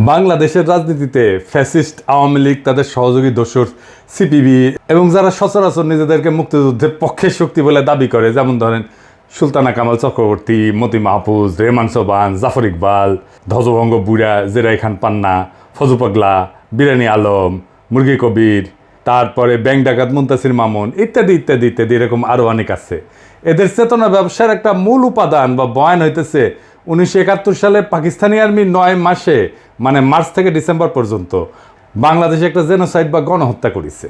বাংলাদেশের রাজনীতিতে ফ্যাসিস্ট আওয়ামী লীগ, তাদের সহযোগী দোসর সিপিবি এবং যারা সচরাচর নিজেদেরকে মুক্তিযুদ্ধের পক্ষের শক্তি বলে দাবি করে, যেমন ধরেন সুলতানা কামাল চক্রবর্তী, মতি মাহফুজ, রেহমান সোবহান, জাফর ইকবাল, ধ্বজভঙ্গ বুড়া, জেরাই খান পান্না, ফজু পাগলা, বিরানি আলম, মুরগি কবির, তারপরে ব্যাংক ডাকাত মুনতাসির মামুন ইত্যাদি ইত্যাদি ইত্যাদি, এরকম আরও অনেক আছে। এদের চেতনা ব্যবসার একটা মূল উপাদান বা বয়ান হইতেছে 1971 সালে পাকিস্তানি আর্মি 9 মাসে, মানে মার্চ থেকে ডিসেম্বর পর্যন্ত বাংলাদেশে একটা জেনোসাইড বা গণহত্যা করেছে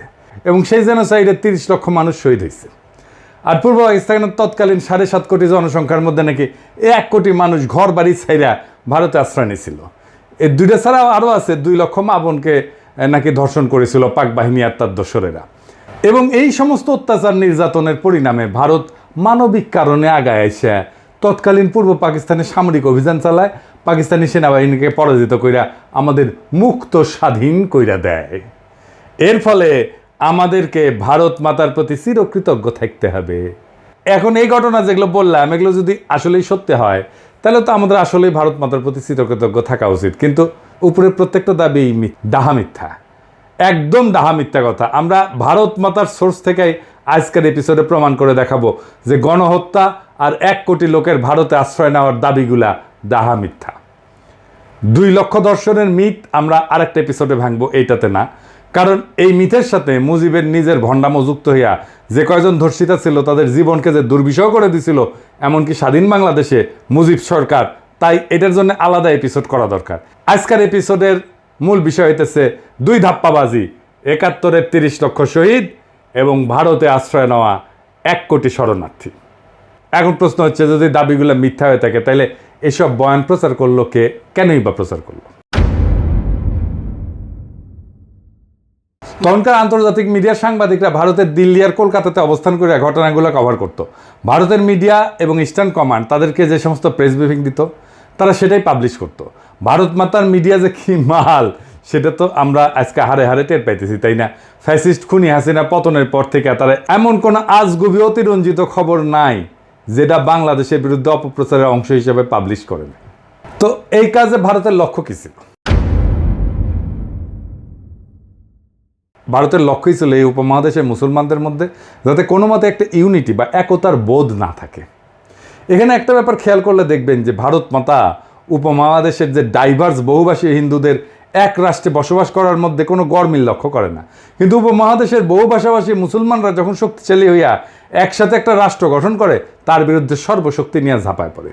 এবং সেই জেনোসাইডে 30 লক্ষ মানুষ শহীদ হয়েছে। আর পূর্ব পাকিস্তানের তৎকালীন 7.5 কোটি জনসংখ্যার মধ্যে নাকি 1 কোটি মানুষ ঘর বাড়ি ছাইরা ভারতে আশ্রয় নিয়েছিল। এই দুইটা ছাড়াও আরও আছে, 2 লক্ষ মা বোনকে নাকি ধর্ষণ করেছিল পাক বাহিনী আর তার দোসরেরা। এবং এই সমস্ত অত্যাচার নির্যাতনের পরিণামে ভারত মানবিক কারণে আগায় এসে তৎকালীন পূর্ব পাকিস্তানে সামরিক অভিযান চালায়, পাকিস্তানি সেনাবাহিনীকে পরাজিত কইরা আমাদের মুক্ত স্বাধীন কইরা দেয়। এর ফলে আমাদেরকে ভারত মাতার প্রতি চিরকৃতজ্ঞ থাকতে হবে। এখন এই ঘটনা যেগুলো বললাম, এগুলো যদি আসলেই সত্যি হয় তাহলে তো আমাদের আসলেই ভারত মাতার প্রতি চিরকৃতজ্ঞ থাকা উচিত। কিন্তু উপরের প্রত্যেকটা দাবি ডাহা মিথ্যা, একদম ডাহা মিথ্যা কথা। আমরা ভারত মাতার সোর্স থেকেই আজকের এপিসোডে প্রমাণ করে দেখাবো যে গণহত্যা আর 1 কোটি লোকের ভারতে আশ্রয় নেওয়ার দাবিগুলা ডাহা মিথ্যা। 2 লক্ষ দর্শনের মিথ আমরা আরেকটা এপিসোডে ভাঙবো, এইটাতে না। কারণ এই মিথের সাথে মুজিবের নিজের ভণ্ডামো যুক্ত হইয়া যে কয়জন ধর্ষিতা ছিল তাদের জীবনকে যে দুর্বিষহ করে দিছিল, এমনকি স্বাধীন বাংলাদেশে মুজিব সরকার, তাই এটার জন্য আলাদা এপিসোড করা দরকার। আজকের এপিসোডের মূল বিষয় হইতেছে 2 ধাপ্পাবাজি, 71-এর 30 লক্ষ শহীদ এবং ভারতে আশ্রয় নেওয়া 1 কোটি শরণার্থী। এখন প্রশ্ন হচ্ছে, যদি দাবিগুলো মিথ্যা হয়ে থাকে তাহলে এসব বয়ান প্রচার করলো কে, কেনই বা প্রচার করলো? তখনকার আন্তর্জাতিক মিডিয়ার সাংবাদিকরা ভারতের দিল্লি আর কলকাতাতে অবস্থান করে ঘটনাগুলো কভার করত। ভারতের মিডিয়া এবং ইস্টার্ন কমান্ড তাদেরকে যে সমস্ত প্রেস ব্রিফিং দিত তারা সেটাই পাবলিশ করত। ভারত মাতার মিডিয়া যে কি মাল সেটা তো আমরা আজকে হারে হারে টের পাইতেছি, তাই না? ফ্যাসিস্ট খুনি হাসিনা পতনের পর থেকে তারা এমন কোনো আজগুবি অতিরঞ্জিত খবর নাই যেটা বাংলাদেশের বিরুদ্ধে অপপ্রচারের অংশ হিসেবে পাবলিশ করেন। তো এই কাজে ভারতের লক্ষ্য কী ছিল? ভারতের লক্ষ্যই ছিল এই উপমহাদেশের মুসলমানদের মধ্যে যাতে কোনো মতে একটা ইউনিটি বা একতার বোধ না থাকে। এখানে একটা ব্যাপার খেয়াল করলে দেখবেন যে ভারত মাতা উপমহাদেশের যে ডাইভার্স বহুভাষী হিন্দুদের এক রাষ্ট্রে বসবাস করার মধ্যে কোনো গরমিল লক্ষ্য করে না। কিন্তু উপমহাদেশের বহুভাষাভাষী মুসলমানরা যখন শক্তিশালী হইয়া একসাথে একটা রাষ্ট্র গঠন করে, তার বিরুদ্ধে সর্বশক্তি নিয়ে ঝাঁপায় পড়ে।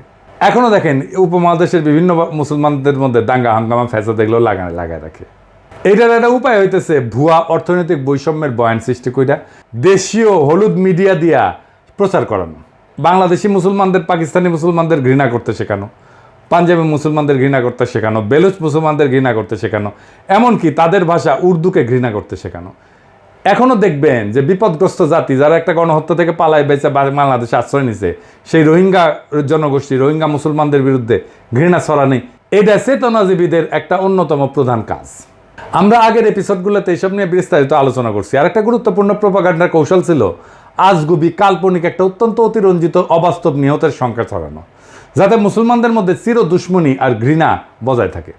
এখনও দেখেন উপমহাদেশের বিভিন্ন মুসলমানদের মধ্যে দাঙ্গা হাঙ্গামা ফ্যাসাদ এগুলো লাগায় রাখে। এইটার একটা উপায় হইতেছে ভুয়া অর্থনৈতিক বৈষম্যের বয়ান সৃষ্টি কইরা দেশীয় হলুদ মিডিয়া দিয়া প্রচার করানো। বাংলাদেশি মুসলমানদের পাকিস্তানি মুসলমানদের ঘৃণা করতে শেখানো, পাঞ্জাবি মুসলমানদের ঘৃণা করতে শেখানো, বেলুচ মুসলমানদের ঘৃণা করতে শেখানো, এমনকি তাদের ভাষা উর্দুকে ঘৃণা করতে শেখানো। এখনও দেখবেন যে বিপদগ্রস্ত জাতি যারা একটা গণহত্যা থেকে পালায় বেঁচে বাংলাদেশে আশ্রয় নিছে, সেই রোহিঙ্গা জনগোষ্ঠী, রোহিঙ্গা মুসলমানদের বিরুদ্ধে ঘৃণা ছড়ানি, এটা চেতনাজীবীদের একটা অন্যতম প্রধান কাজ। আমরা আগের এপিসোডগুলোতে এইসব নিয়ে বিস্তারিত আলোচনা করছি। আর একটা গুরুত্বপূর্ণ প্রোপাগান্ডার কৌশল ছিল আজগুবি কাল্পনিক একটা অত্যন্ত অতিরঞ্জিত অবাস্তব নিহতের সংখ্যা ছড়ানো, যাতে মুসলমানদের মধ্যে চির দুশ্মনী আর ঘৃণা বজায় থাকে,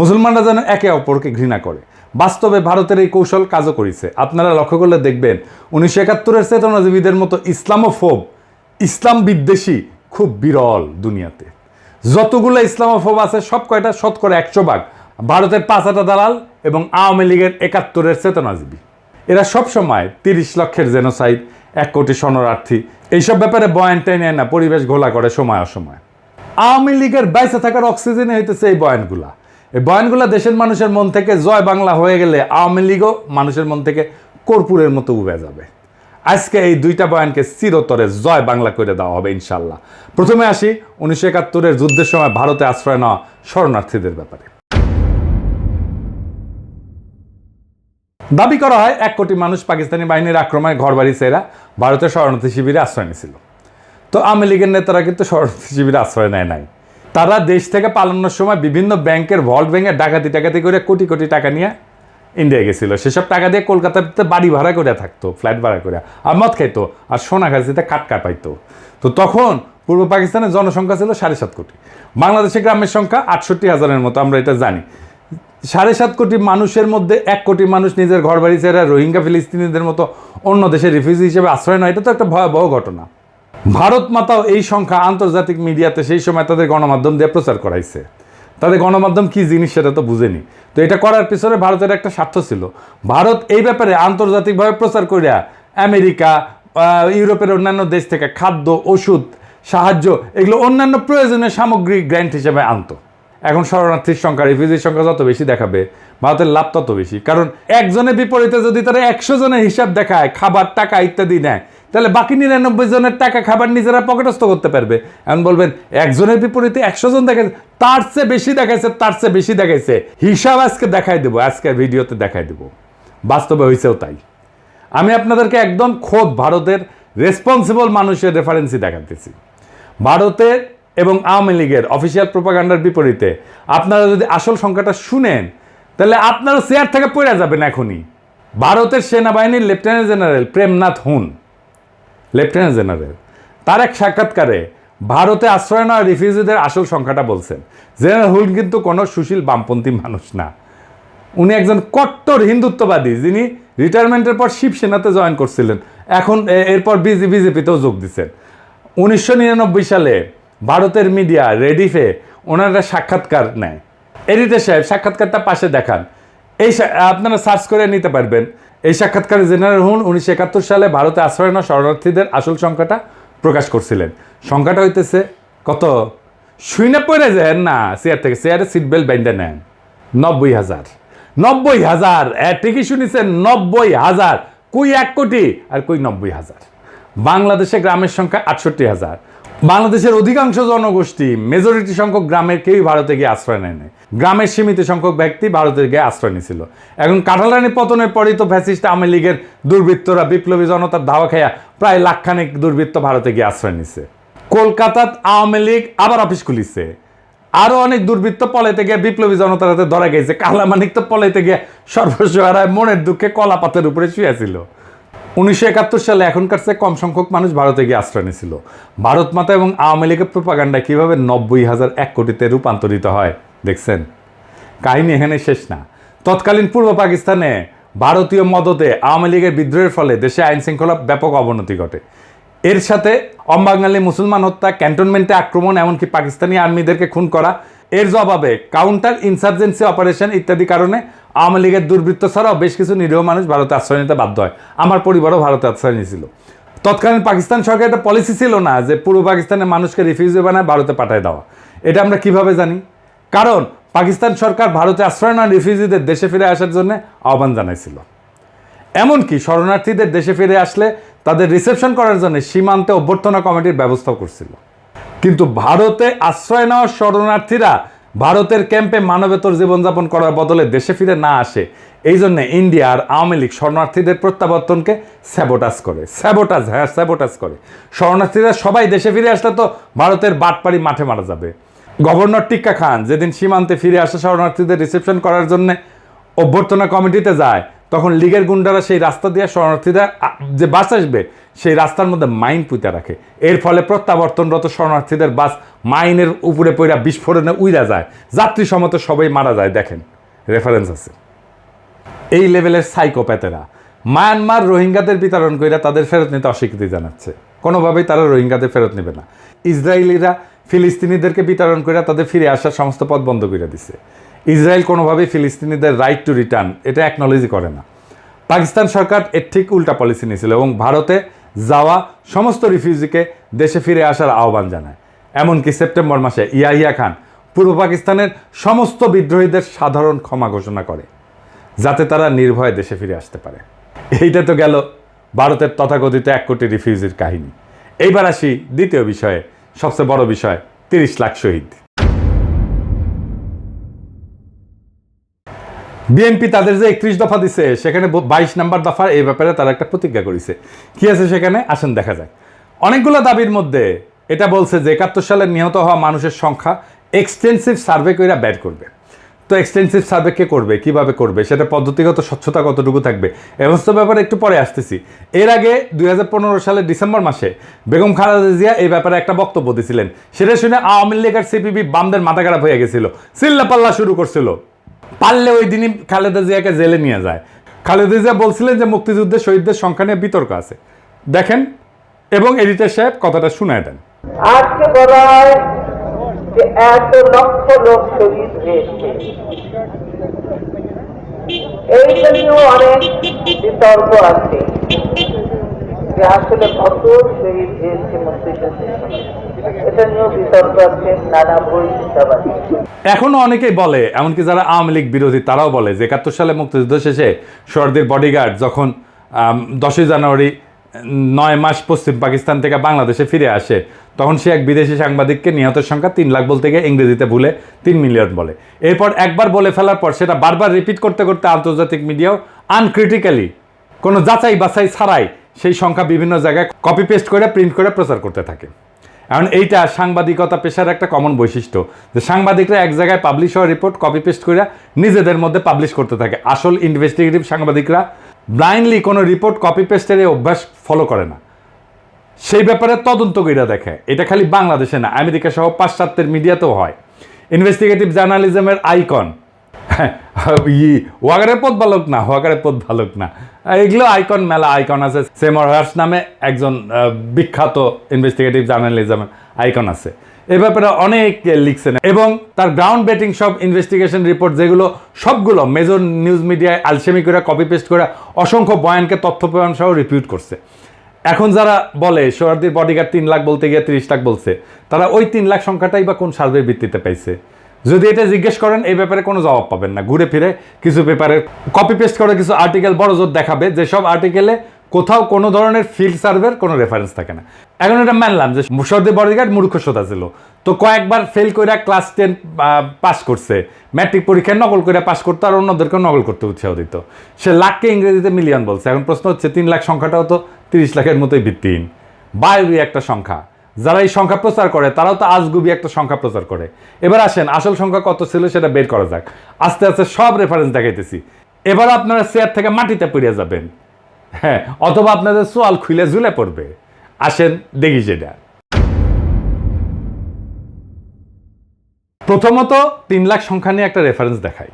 মুসলমানরা যেন একে অপরকে ঘৃণা করে। বাস্তবে ভারতের এই কৌশল কাজও করেছে। আপনারা লক্ষ্য করলে দেখবেন 1971-এর চেতনাজীবীদের মতো ইসলামোফোব, ইসলাম বিদ্বেষী খুব বিরল দুনিয়াতে। যতগুলো ইসলামোফোব আছে সব কয়টা শতকরা 100% ভারতের 5 দালাল এবং আওয়ামী লীগের 71-এর চেতনাজীবী। এরা সবসময় 30 লক্ষের জেনোসাইড, 1 কোটি শরণার্থী এইসব ব্যাপারে বয়ান টেনে না পরিবেশ ঘোলা করে সময় অসময়। আওয়ামী লীগের বাইসে থাকার অক্সিজেনে হইতেছে এই বয়ানগুলা। এই বয়ানগুলা দেশের মানুষের মন থেকে জয় বাংলা হয়ে গেলে আওয়ামী লীগও মানুষের মন থেকে কর্পূরের মতো উবে যাবে। আজকে এই 2টা বয়ানকে চিরতরে জয় বাংলা করে দেওয়া হবে ইনশাল্লাহ। প্রথমে আসি 1971-এর যুদ্ধের সময় ভারতে আশ্রয় নেওয়া শরণার্থীদের ব্যাপারে। দাবি করা হয় 1 কোটি মানুষ পাকিস্তানি বাহিনীর আক্রমণে ঘরবাড়ি ছেড়া ভারতের শরণার্থী শিবিরে আশ্রয় নিয়েছিল। তো আওয়ামী লীগের নেতারা কিন্তু শরণার্থী শিবিরে আশ্রয় নেয় নাই। তারা দেশ থেকে পালানোর সময় বিভিন্ন ব্যাংকের ভল্ট ভেঙে ডাকাতি করে কোটি কোটি টাকা নিয়ে ইন্ডিয়া গেছিল। সেসব টাকা দিয়ে কলকাতাতে বাড়ি ভাড়া করে থাকতো, ফ্ল্যাট ভাড়া করে, আর মদ খাইতো, আর সোনা খাইতে কাটকা পাইতো। তো তখন পূর্ব পাকিস্তানের জনসংখ্যা ছিল 7.5 কোটি। বাংলাদেশের গ্রামের সংখ্যা 68,000-এর মতো, আমরা এটা জানি। 7.5 কোটি মানুষের মধ্যে 1 কোটি মানুষ নিজের ঘর বাড়ি ছেড়ে রোহিঙ্গা ফিলিস্তিনিদের মতো অন্য দেশের রিফিউজি হিসেবে আশ্রয় নেয়, এটা তো একটা ভয়াবহ ঘটনা। ভারত মাতাও এই সংখ্যা আন্তর্জাতিক মিডিয়াতে সেই সময় তাদের গণমাধ্যম দিয়ে প্রচার করাইছে। তাদের গণমাধ্যম কি জিনিস সেটা তো বুঝেনি। তো এটা করার পিছনে ভারতের একটা স্বার্থ ছিল। ভারত এই ব্যাপারে আন্তর্জাতিকভাবে প্রচার করিয়া আমেরিকা, ইউরোপের অন্যান্য দেশ থেকে খাদ্য, ওষুধ, সাহায্য, এগুলো অন্যান্য প্রয়োজনীয় সামগ্রিক গ্র্যান্ট হিসেবে আনতো। এখন শরণার্থীর সংখ্যা, রিফিউজির সংখ্যা যত বেশি দেখাবে, ভারতের লাভ তত বেশি। কারণ একজনের বিপরীতে যদি তারা 100 জনের হিসাব দেখায়, খাবার, টাকা ইত্যাদি নেয়, তাহলে বাকি 99 জনের টাকা, খাবার নিজেরা পকেটস্থ করতে পারবে। এখন বলবেন একজনের বিপরীতে 100 জন দেখাচ্ছে, তার চেয়ে বেশি দেখাইছে, তার চেয়ে বেশি দেখাইছে, হিসাব আজকে দেখাই দেবো, আজকের ভিডিওতে দেখাই দেবো। বাস্তবে হয়েছেও তাই। আমি আপনাদেরকে একদম খোদ ভারতের রেসপন্সিবল মানুষের রেফারেন্সই দেখাতেছি। ভারতের এবং আওয়ামী লীগের অফিসিয়াল প্রোপাগান্ডার বিপরীতে আপনারা যদি আসল সংখ্যাটা শুনেন, তাহলে আপনারা চেয়ার থেকে পড়ে যাবেন এখনই। ভারতের সেনাবাহিনীর লেফটেন্যান্ট জেনারেল প্রেমনাথ হুন, লেফটেন্যান্ট জেনারেল, তার এক সাক্ষাৎকারে ভারতে আশ্রয় নেওয়া রিফিউজিদের আসল সংখ্যাটা বলছেন। জেনারেল হুন কিন্তু কোনো সুশীল বামপন্থী মানুষ না, উনি একজন কট্টর হিন্দুত্ববাদী, যিনি রিটায়ারমেন্টের পর শিবসেনাতে জয়েন করছিলেন, এখন এরপর বিজেপিতেও যোগ দিচ্ছেন। 1999 সালে ভারতের মিডিয়া রেডিফে ওনারা সাক্ষাৎকার নেয়। এডিটর সাহেব সাক্ষাৎকারটা পাশে দেখান, আপনারা সার্চ করে নিতে পারবেন। এই সাক্ষাৎকারে জেনারেল হুন 1971 সালে ভারতে আশ্রয় নেওয়া শরণার্থীদের আসল সংখ্যাটা প্রকাশ করছিলেন। সংখ্যাটা হইতেছে কত? শুইনা পড়ে যায় না, চেয়ার থেকে, চেয়ারে সিট বেল্ট বেঁধে নেন। 90,000। 90,000, ঠিকই শুনেছেন, 90,000। কই 1 কোটি আর কই 90,000। বাংলাদেশে গ্রামের সংখ্যা 68,000। বাংলাদেশের অধিকাংশ জনগোষ্ঠী, মেজরিটি সংখ্যক গ্রামের কেউই ভারতে গিয়ে আশ্রয় নেয় নাই। গ্রামের সীমিত সংখ্যক ব্যক্তি ভারতে গিয়ে আশ্রয় নিয়েছিল। এখন কাঁঠালরানী পতনের পরই তো ফ্যাসিস্ট আওয়ামী লীগের দুর্বৃত্তরা বিপ্লবী জনতার ধাওয়া খাইয়া প্রায় লাখখানেক দুর্বৃত্ত ভারতে গিয়ে আশ্রয় নিছে। কলকাতাত আওয়ামী লীগ আবার অফিস খুলিছে। আরো অনেক দুর্বৃত্ত পলাইতে গিয়ে বিপ্লবী জনতার হাতে ধরা গেছে। কালামানিক তো পলাইতে গিয়ে সর্বস্ব হারায় মনের দুঃখে কলা পাতের উপরে শুয়েছিল। 1971 সালে এখনকার চেয়ে কম সংখ্যক মানুষ ভারতে গিয়ে আশ্রয় নিয়েছিল। ভারত মাতা এবং আওয়ামী লীগের প্রোপাগান্ডা কিভাবে 90,000 1 কোটিতে রূপান্তরিত হয় দেখছেন। কাহিনী এখানে শেষ না। তৎকালীন পূর্ব পাকিস্তানে ভারতীয় মদতে আওয়ামী লীগের বিদ্রোহের ফলে দেশে আইন শৃঙ্খলা ব্যাপক অবনতি ঘটে। এর সাথে অবাঙালি মুসলমান হত্যা, ক্যান্টনমেন্টে আক্রমণ, এমনকি পাকিস্তানি আর্মিদেরকে খুন করা, এর জবাবে কাউন্টার ইনসার্জেন্সি অপারেশন ইত্যাদি কারণে আওয়ামী লীগের দুর্বৃত্ত ছাড়াও বেশ কিছু নিরীহ মানুষ ভারতে আশ্রয় নিতে বাধ্য হয়। আমার পরিবারও ভারতে আশ্রয় নিয়েছিল। তৎকালীন পাকিস্তান সরকার একটা পলিসি ছিল না যে পূর্ব পাকিস্তানের মানুষকে রিফিউজি বানায় ভারতে পাঠায় দেওয়া। এটা আমরা কিভাবে জানি? কারণ পাকিস্তান সরকার ভারতে আশ্রয় নেওয়া রিফিউজিদের দেশে ফিরে আসার জন্য আহ্বান জানাইছিল। এমনকি শরণার্থীদের দেশে ফিরে আসলে তাদের রিসেপশন করার জন্য সীমান্তে অভ্যর্থনা কমিটির ব্যবস্থাও করছিল। কিন্তু ভারতে আশ্রয় নেওয়া শরণার্থীরা ভারতের ক্যাম্পে মানবেতর জীবনযাপন করার বদলে দেশে ফিরে না আসে, এই জন্য ইন্ডিয়া আর আওয়ামী লীগ শরণার্থীদের প্রত্যাবর্তনকে স্যাবোটাজ করে। শরণার্থীরা সবাই দেশে ফিরে আসলে তো ভারতের বাটপাড়ি মাঠে মারা যাবে। গভর্নর টিক্কা খান যেদিন সীমান্তে ফিরে আসা শরণার্থীদের রিসেপশন করার জন্য অভ্যর্থনা কমিটিতে যায়, তখন লীগের গুন্ডারা সেই রাস্তা দিয়ে শরণার্থীরা যে বাস আসবে সেই রাস্তার মধ্যে মাইন পুঁতে রাখে। এর ফলে প্রত্যাবর্তনরত শরণার্থীদের বাস মাইনের উপরে পড়া বিস্ফোরণে উইরা যায়, যাত্রী সমত সবাই মারা যায়। দেখেন, রেফারেন্স আছে। এই লেভেলের সাইকোপ্যাথেরা মায়ানমার রোহিঙ্গাদের বিতরণ করে তাদের ফেরত নিতে অস্বীকৃতি জানাচ্ছে। কোনোভাবেই তারা রোহিঙ্গাদের ফেরত নেবে না। ইসরায়েলিরা ফিলিস্তিনিদেরকে বিতরণ করে তাদের ফিরে আসার সমস্ত পথ বন্ধ করে দিছে। ইসরায়েল কোনোভাবেই ফিলিস্তিনিদের রাইট টু রিটার্ন এটা অ্যাকনোলেজই করে না। পাকিস্তান সরকার এর ঠিক উল্টা পলিসি নিয়েছিল এবং ভারতে যাওয়া সমস্ত রিফিউজিকে দেশে ফিরে আসার আহ্বান জানায়। এমনকি সেপ্টেম্বর মাসে ইয়াহিয়া খান পূর্ব পাকিস্তানের সমস্ত বিদ্রোহীদের সাধারণ ক্ষমা ঘোষণা করে, যাতে তারা নির্ভয়ে দেশে ফিরে আসতে পারে। এইটা তো গেল ভারতের তথাকথিত 1 কোটি রিফিউজির কাহিনী। এইবার আসি দ্বিতীয় বিষয়ে, সবচেয়ে বড় বিষয়, 30 লাখ শহীদ। বিএনপি তাদের যে 31 দফা দিছে, সেখানে 22 নম্বর দফা এই ব্যাপারে তারা একটা প্রতিজ্ঞা করেছে। কি আছে সেখানে আসেন দেখা যায়। অনেকগুলো দাবির মধ্যে এটা বলছে যে 71 সালে নিহত হওয়া মানুষের সংখ্যা এক্সটেন্সিভ সার্ভে করে বের করবে। তো এক্সটেন্সিভ সার্ভে কে করবে, কিভাবে করবে, সেটা পদ্ধতিগত স্বচ্ছতা কতটুকু থাকবে, এমস্ত ব্যাপারে একটু পরে আসতেছি। এর আগে 2015 সালের ডিসেম্বর মাসে বেগম খালেদা জিয়া এই ব্যাপারে একটা বক্তব্য দিয়েছিলেন। সেটা শুনে আওয়ামী লীগ আর সিপিবি বামদের মাথা খারাপ হয়ে গেছিল, চিল্লাপাল্লা শুরু করছিল। পারলে ওই দিনই খালেদা জিয়াকে জেলে নিয়ে যায়। খালেদা জিয়া বলছিলেন যে মুক্তিযুদ্ধে শহীদদের সংখ্যা নিয়ে বিতর্ক আছে, দেখেন এবং এডিটর সাহেব কথাটা শুনায় দেন। আজকে বলা হয় যে 1 লক্ষ লোক শহীদ হয়েছে, এইটা নিয়েও অনেক বিতর্ক আছে যে আসলে কত শহীদ হয়েছে মুক্তিযুদ্ধের সময়, এটা নিয়েও বিতর্ক আছে, নানা বই হিসাব আছে। এখনো অনেকেই বলে, এমনকি যারা আওয়ামী লীগ বিরোধী তারাও বলে যে 71 সালে মুক্তিযুদ্ধ শেষে সোহরাওয়ার্দীর বডিগার্ড যখন 10ই জানুয়ারি 9 মাস পশ্চিম পাকিস্তান থেকে বাংলাদেশে ফিরে আসে, তখন সে এক বিদেশি সাংবাদিককে নিহতের সংখ্যা 3 লাখ বলতে গিয়ে ইংরেজিতে ভুলে 3 মিলিয়ন বলে। এরপর একবার বলে ফেলার পর সেটা বারবার রিপিট করতে করতে আন্তর্জাতিক মিডিয়াও আনক্রিটিক্যালি কোনো যাচাই বাছাই ছাড়াই সেই সংখ্যা বিভিন্ন জায়গায় কপি পেস্ট করে প্রিন্ট করে প্রচার করতে থাকে। এখন এইটা সাংবাদিকতা পেশার একটা কমন বৈশিষ্ট্য যে সাংবাদিকরা এক জায়গায় পাবলিশ হওয়া রিপোর্ট কপি পেস্ট করে নিজেদের মধ্যে পাবলিশ করতে থাকে। আসল ইনভেস্টিগেটিভ সাংবাদিকরা ব্লাইন্ডলি কোনো রিপোর্ট কপি পেস্টের এই অভ্যাস ফলো করে না, সেই ব্যাপারে তদন্ত করে দেখে। এটা খালি বাংলাদেশে না, আমেরিকা সহ পাশ্চাত্যের মিডিয়াতেও হয়। ইনভেস্টিগেটিভ জার্নালিজমের আইকন ওয়াগারের পথ বালক না, ওয়াগারের পথ বালক না, এগুলো আইকন, মেলা আইকন আছে। সেমর হার্স নামে একজন বিখ্যাত ইনভেস্টিগেটিভ জার্নালিজমের আইকন আছে, এ ব্যাপারে অনেক লিখছেন এবং তার গ্রাউন্ড ব্রেকিং সব ইনভেস্টিগেশন রিপোর্ট যেগুলো সবগুলো মেজর নিউজ মিডিয়ায় আলসেমি করে কপি পেস্ট করে অসংখ্য বয়ানকে তথ্য প্রমাণ সহ রিপিউট করছে। এখন যারা বলে সোহরাওয়ার্দীর বডিগার্ড 3 লাখ বলতে গিয়ে 30 লাখ বলছে, তারা ওই 3 লাখ সংখ্যাটাই বা কোন সার্ভের ভিত্তিতে পাইছে? যদি এটা জিজ্ঞেস করেন এই ব্যাপারে কোনো জবাব পাবেন না। ঘুরে ফিরে কিছু পেপারে কপি পেস্ট করে কিছু আর্টিকেল বড় জোর দেখাবে, যেসব আর্টিকেলে কোথাও কোনো ধরনের ফিল্ড সার্ভের কোনো রেফারেন্স থাকে না। এখন এটা মানলাম যে সোহরাওয়ার্দীর বডিগার্ড মূর্খতা ছিল, তো কয়েকবার ফেল করে ক্লাস 10 পাস করছে, ম্যাট্রিক পরীক্ষায় নকল করে পাস করতো আর অন্যদেরকেও নকল করতে উৎসাহ দিত। সে লাখকে ইংরেজিতে মিলিয়ন বলছে। এখন প্রশ্ন হচ্ছে 3 লাখ সংখ্যাটাও তো 30 লাখের মতোই ভিত্তিহীন, বাইরে একটা সংখ্যা। যারা এই সংখ্যা প্রচার করে তারাও তো আজগুবি একটা সংখ্যা প্রচার করে। এবার আসেন আসল সংখ্যা কত ছিল সেটা বের করা যাক। আস্তে আস্তে সব রেফারেন্স দেখাইতেছি, এবার আপনারা চেয়ার থেকে মাটিতে পড়ে যাবেন, হ্যাঁ, অথবা আপনাদের সোয়াল খুলে ঝুলে পড়বে। আসেন দেখি সেটা। প্রথমত 3 লাখ সংখ্যা নিয়ে একটা রেফারেন্স দেখাই।